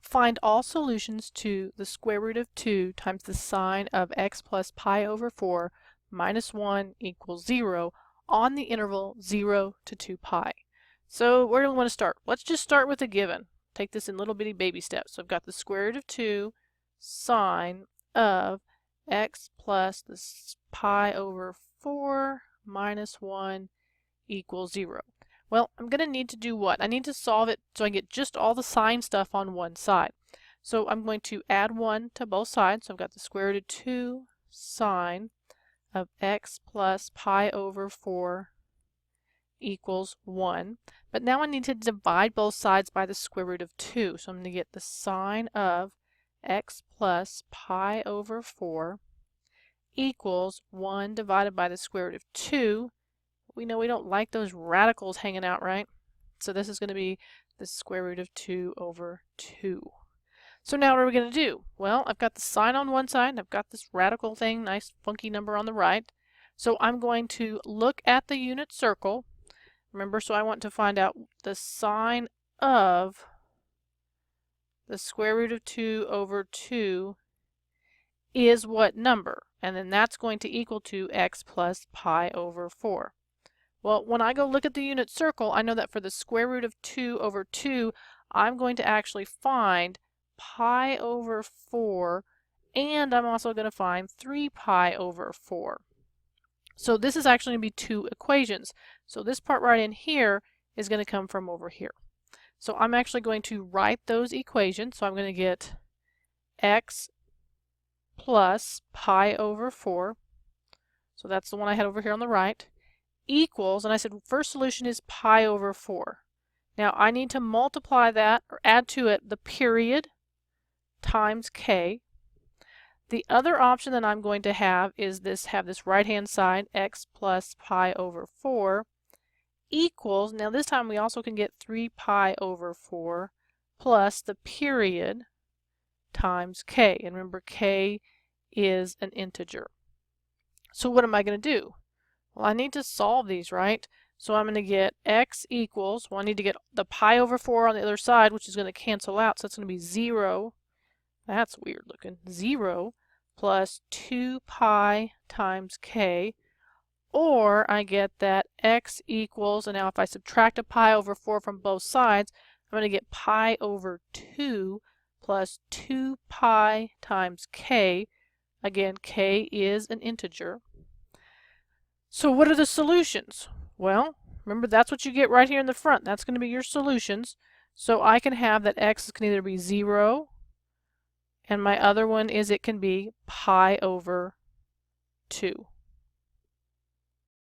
Find all solutions to the square root of 2 times the sine of x plus pi over 4 minus 1 equals 0 on the interval 0 to 2 pi. So where do we want to start? Let's just start with a given. Take this in little bitty baby steps. So I've got the square root of 2 sine of x plus the pi over 4 minus 1 equals 0. Well, I'm going to need to do what? I need to solve it so I get just all the sine stuff on one side. So I'm going to add 1 to both sides. So I've got the square root of 2 sine of x plus pi over 4 equals 1. But now I need to divide both sides by the square root of 2. So I'm going to get the sine of x plus pi over 4 equals 1 divided by the square root of 2. We know we don't like those radicals hanging out, right? So this is going to be the square root of 2 over 2. So now what are we going to do? Well, I've got the sine on one side, and I've got this radical thing, nice funky number on the right. So I'm going to look at the unit circle. Remember, so I want to find out the sine of the square root of 2 over 2 is what number? And then that's going to equal to x plus pi over 4. Well, when I go look at the unit circle, I know that for the square root of 2 over 2, I'm going to actually find pi over 4, and I'm also going to find 3 pi over 4. So this is actually going to be two equations. So this part right in here is going to come from over here. So I'm actually going to write those equations. So I'm going to get x plus pi over 4. So that's the one I had over here on the right. Equals, and I said first solution is pi over 4. Now I need to multiply that or add to it the period times k. The other option that I'm going to have is have this right hand side x plus pi over 4 equals, now this time we also can get 3 pi over 4 plus the period times k. And remember, k is an integer. So what am I going to do? Well, I need to solve these, right? So I'm going to get x equals, well, I need to get the pi over 4 on the other side, which is going to cancel out, so it's going to be 0. That's weird looking. 0 plus 2 pi times k, or I get that x equals, and now if I subtract a pi over 4 from both sides, I'm going to get pi over 2 plus 2 pi times k. Again, k is an integer. So what are the solutions? Well, remember that's what you get right here in the front. That's going to be your solutions. So I can have that x can either be 0, and my other one is it can be pi over 2.